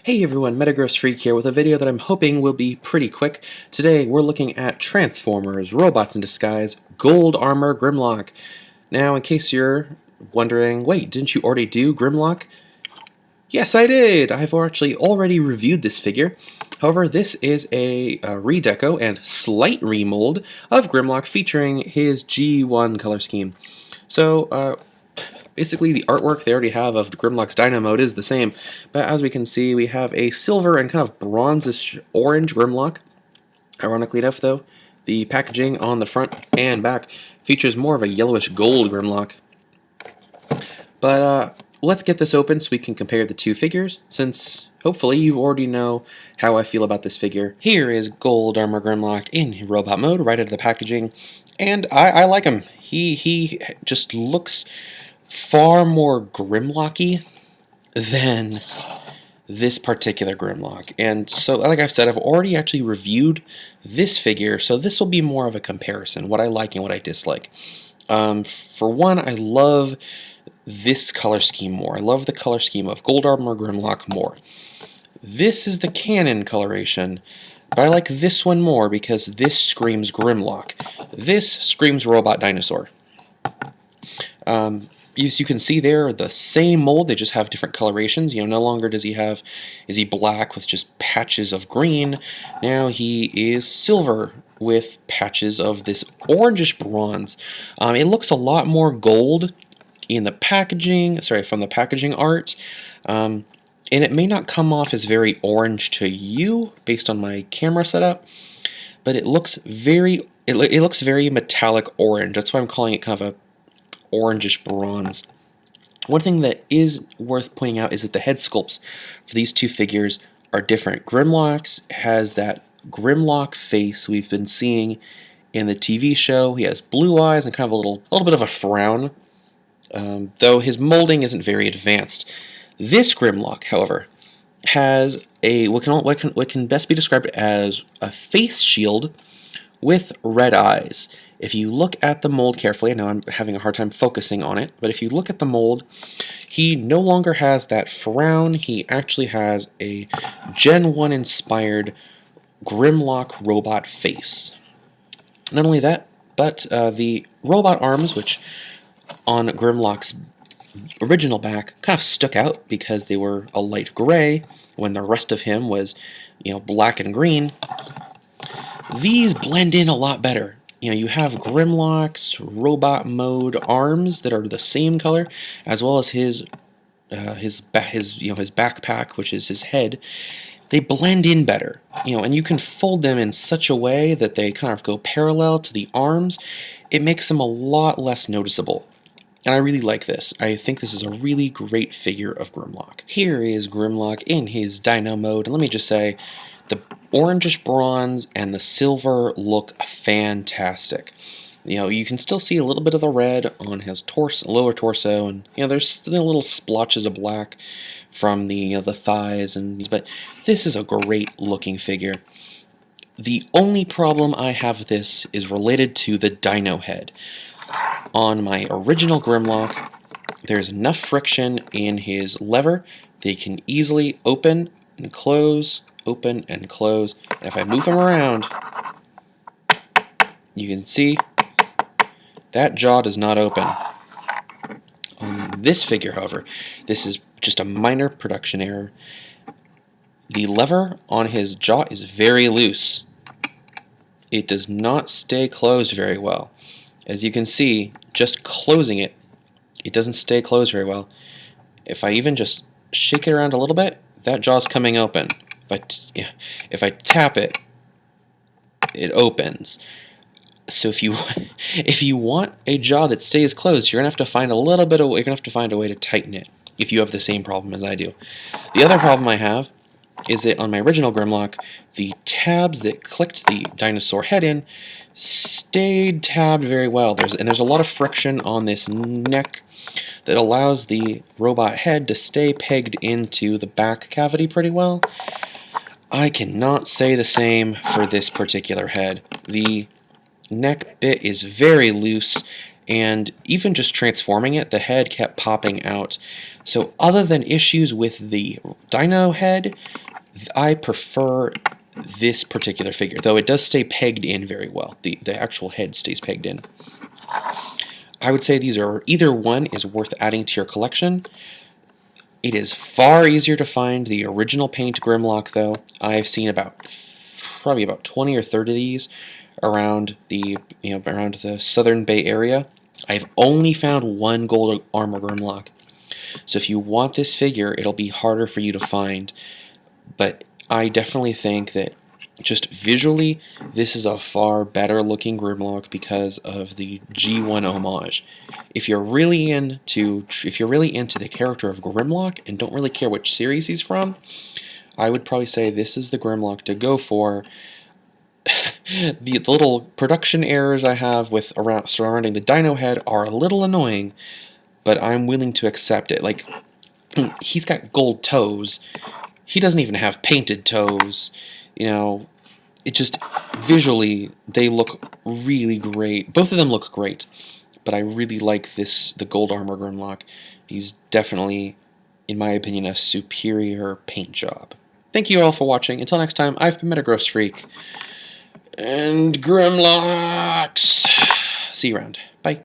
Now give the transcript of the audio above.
Hey everyone, Metagross Freak here with a video that I'm hoping will be pretty quick. Today we're looking at Transformers, Robots in Disguise, Gold Armor Grimlock. Now in case you're wondering, wait, didn't you already do Grimlock? Yes, I did! I've actually already reviewed this figure. However, this is a redeco and slight remold of Grimlock featuring his G1 color scheme. So, basically, the artwork they already have of Grimlock's Dino mode is the same, but as we can see, we have a silver and kind of bronzish orange Grimlock. Ironically enough, though, the packaging on the front and back features more of a yellowish gold Grimlock. But let's get this open so we can compare the two figures, since hopefully you already know how I feel about this figure. Here is Gold Armor Grimlock in robot mode, right out of the packaging, and I like him. He just looks far more Grimlocky than this particular Grimlock. And so, like I've said, I've already actually reviewed this figure, so this will be more of a comparison, what I like and what I dislike. For one, I love this color scheme more. I love the color scheme of Gold Armor Grimlock more. This is the canon coloration, but I like this one more because this screams Grimlock. This screams Robot Dinosaur. As you can see there, the same mold, they just have different colorations. You know, no longer is he black with just patches of green. Now he is silver with patches of this orangish bronze. It looks a lot more gold in the packaging, from the packaging art. And it may not come off as very orange to you based on my camera setup, but it looks very metallic orange. That's why I'm calling it kind of a orangish bronze. One thing that is worth pointing out is that the head sculpts for these two figures are different. Grimlock's has that Grimlock face we've been seeing in the TV show. He has blue eyes and kind of a little bit of a frown, though his molding isn't very advanced. This Grimlock, however, has a what can best be described as a face shield with red eyes. If you look at the mold carefully, I know I'm having a hard time focusing on it, but if you look at the mold, he no longer has that frown. He actually has a Gen 1 inspired Grimlock robot face. Not only that, but the robot arms, which on Grimlock's original back kind of stuck out because they were a light gray when the rest of him was, black and green. These blend in a lot better. You have Grimlock's robot mode arms that are the same color, as well as his backpack, which is his head. They blend in better, and you can fold them in such a way that they kind of go parallel to the arms. It makes them a lot less noticeable. And I really like this. I think this is a really great figure of Grimlock. Here is Grimlock in his Dino mode, and let me just say, the orangish bronze and the silver look fantastic. You can still see a little bit of the red on his lower torso, and there's still little splotches of black from the thighs, but this is a great looking figure. The only problem I have with this is related to the dino head. On my original Grimlock, there's enough friction in his lever they can easily open and close, open and close. And if I move him around, you can see that jaw does not open. On this figure, however, this is just a minor production error. The lever on his jaw is very loose. It does not stay closed very well. As you can see, just closing it, it doesn't stay closed very well. If I even just shake it around a little bit, that jaw's coming open. If I tap it, it opens. So if you want a jaw that stays closed, you're gonna have to find a way to tighten it. If you have the same problem as I do. The other problem I have is that on my original Grimlock, the tabs that clicked the dinosaur head in stayed tabbed very well. There's a lot of friction on this neck that allows the robot head to stay pegged into the back cavity pretty well. I cannot say the same for this particular head. The neck bit is very loose, and even just transforming it, the head kept popping out. So other than issues with the dino head, I prefer this particular figure, though it does stay pegged in very well. The actual head stays pegged in. I would say either one is worth adding to your collection. It is far easier to find the original paint Grimlock, though. I've seen probably about 20 or 30 of these around the Southern Bay Area. I've only found one gold Armor Grimlock. So if you want this figure, it'll be harder for you to find. But I definitely think that just visually, this is a far better looking Grimlock because of the G1 homage. If you're really into the character of Grimlock and don't really care which series he's from, I would probably say this is the Grimlock to go for. The little production errors I have surrounding the dino head are a little annoying, but I'm willing to accept it. Like, he's got gold toes. He doesn't even have painted toes. You know, it just, visually, they look really great. Both of them look great, but I really like the gold Armor Grimlock. He's definitely, in my opinion, a superior paint job. Thank you all for watching. Until next time, I've been MetaGrossFreak, and Grimlocks! See you around.